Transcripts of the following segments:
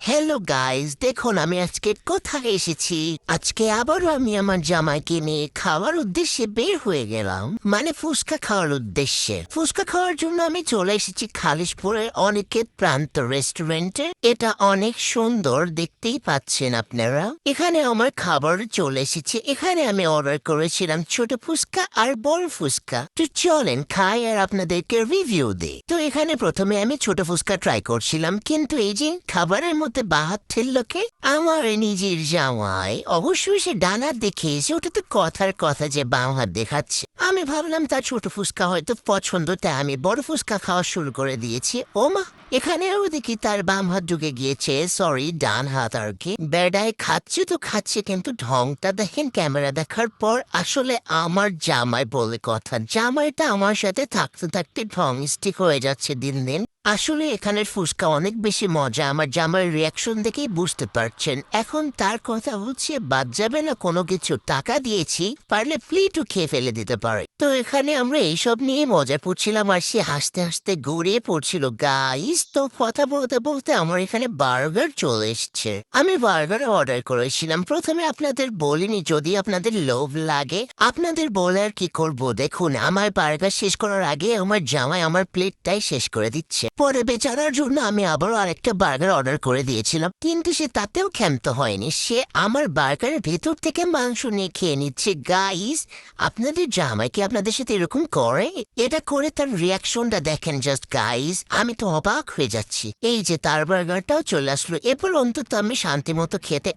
Hello guys, দেখুন আমি আজকে কোথায় এসেছি। আজকে আবারও আমি আমার জামাইকে নিয়ে খাওয়ার উদ্দেশ্যে বের হয়ে গেলাম, মানে ফুচকা খাওয়ার উদ্দেশ্যে। ফুচকা খাওয়ার জন্য আমি চলে এসেছি খালিশপুরের অনিকেত প্রান্ত রেস্টুরেন্টে। এটা অনেক সুন্দর, দেখতেই পাচ্ছেন আপনারা। এখানে আমার খাবার চলে এসেছে। এখানে আমি অর্ডার করেছিলাম ছোট ফুচকা আর বড় ফুচকা। তো চলেন খাই আর আপনাদেরকে রিভিউ দিই। তো এখানে প্রথমে আমি ছোট ফুচকা ট্রাই করছিলাম, কিন্তু এই যে খাবারের মধ্যে বাহাত ঠেললোকে আমার নিজের জামাই। অবশ্যই সে ডানার দেখিয়েছে, ওটা তো কথার কথা যে বাম হাত দেখাচ্ছে। আমি ভাবলাম তার ছোট ফুচকা হয়তো পছন্দ, তাই আমি বড় ফুচকা খাওয়া শুরু করে দিয়েছি। ও মা, এখানেও দেখি তার বাম হাত ঢুকে গিয়েছে, সরি ডান হাত আর কি। বেড়ায় খাচ্ছে তো খাচ্ছে, কিন্তু ঢংটা দেখেন ক্যামেরা দেখার পর। আসলে আমার জামাই বলে কথা, জামাইটা আমার সাথে থাকতে থাকতে ঢং স্টিক হয়ে যাচ্ছে দিন দিন। আসলে এখানের ফুচকা অনেক বেশি মজা, আমার জামাইয়ের রিয়াকশন দেখেই বুঝতে পারছেন। এখন তার কথা হচ্ছে বাদ যাবে না কোনো কিছু, টাকা দিয়েছি, পারলে প্লেটও খেয়ে ফেলে দিতে পারে। তো এখানে আমরা এইসব নিয়ে মজা করছিলাম আর সে হাসতে হাসতে গড়িয়ে পড়ছিল। গাইস, তো কথা বলতে বলতে আমার এখানে বার্গার চলে এসছে। আমি বার্গার অর্ডার করেছিলাম। প্রথমে আপনাদের বলিনি, যদি আপনাদের লোভ লাগে আপনাদের বলে আর কি করবো। দেখুন, আমার বার্গার শেষ করার আগে আমার জামাই আমার প্লেটটাই শেষ করে দিচ্ছে। পরে বেচারার জন্য আমি আবারও আরেকটা বার্গার অর্ডার করে দিয়েছিলাম, কিন্তু সে তাতেও ক্ষান্ত হয়নি। সে আমার বার্গারের ভেতর থেকে মাংস নিয়ে খেয়ে নিচ্ছে। গাইস, আপনাদের জামাই কি আপনাদের সাথে এরকম করে? এটা করে তার রিয়াকশনটা দেখেন জাস্ট গাইস, আমি তো অবাক হয়ে যাচ্ছি। এই যে তার বার্গারটাও চলে আসলো, এরপর অন্তত আমি শান্তি মতো খেতে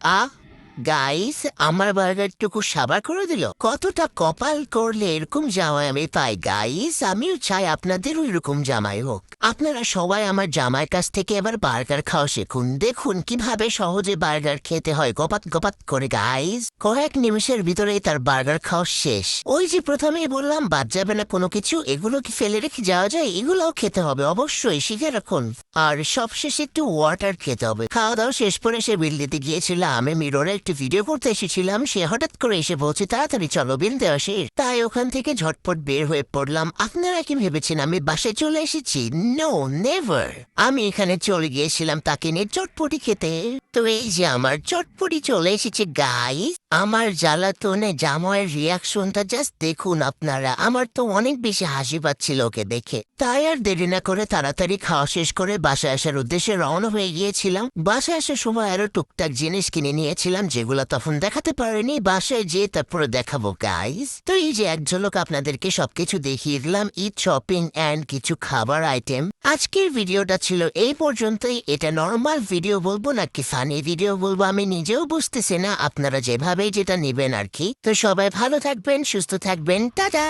গাইস, আমার বার্গারটুকু সাবার করে দিল। কতটা কপাল করলে এরকম জামাই আমি পাই। গাইস, আমিও চাই আপনাদেরও এরকম জামাই হোক। আপনারা সবাই আমার জামাইয়ের কাছ থেকে এবার বার্গার খাওয়া শিখুন। দেখুন কিভাবে সহজে বার্গার খেতে হয়, গপাত গপাত করে। গাইস, কয়েক নিমিষের ভিতরেই তার বার্গার খাওয়া শেষ। ওই যে প্রথমেই বললাম বাদ যাবে না কোনো কিছু, এগুলো কি ফেলে রেখে যাওয়া যায়? এগুলোও খেতে হবে, অবশ্যই শিখে রাখুন। আর সবশেষে একটু ওয়াটার খেতে হবে। খাওয়া দাওয়া শেষ করে সে বিল দিতে গিয়েছিল। আমি মিররে একটু ভিডিও করতে এসেছিলাম, সে হঠাৎ করে এসে বলছে তাড়াতাড়ি চলো বিল দেওয়া শেষ। তাই ওখান থেকে ঝটপট বের হয়ে পড়লাম। আপনারা কি ভেবেছেন আমি বাসায় চলে এসেছি? No, never. আমি এখানে চলে গিয়েছিলাম তাকে নিয়ে চটপটি খেতে। তো এই যে আমার চটপটি চলে এসেছে। গাইস, আমার জ্বালাতনে জামাইয়ের রিয়াকশনটা জাস্ট দেখুন আপনারা। আমার তো অনেক বেশি হাসি পাচ্ছিল ওকে দেখে। তাই আর দেরি না করে তাড়াতাড়ি খাওয়া শেষ করে বাসায় আসার উদ্দেশ্যে রওনা হয়ে গিয়েছিলাম। বাসায় আসার সময় আরো টুকটাক জিনিস কিনে নিয়েছিলাম, যেগুলো তখন দেখাতে পারেনি। বাসায় যেয়ে তারপরে দেখাবো গাইস। তো এই যে এক ঝলক আপনাদেরকে সবকিছু দেখিয়ে দিলাম, ঈদ শপিং অ্যান্ড কিছু খাবার আইটেম। আজকের ভিডিওটা ছিল এই পর্যন্তই। এটা নর্মাল ভিডিও বলবো নাকি ফানি ভিডিও বলবো আমি নিজেও বুঝতেছি না, আপনারা যেভাবে যেটা নেবেন আর কি। তো সবাই ভালো থাকবেন, সুস্থ থাকবেন, টাটা।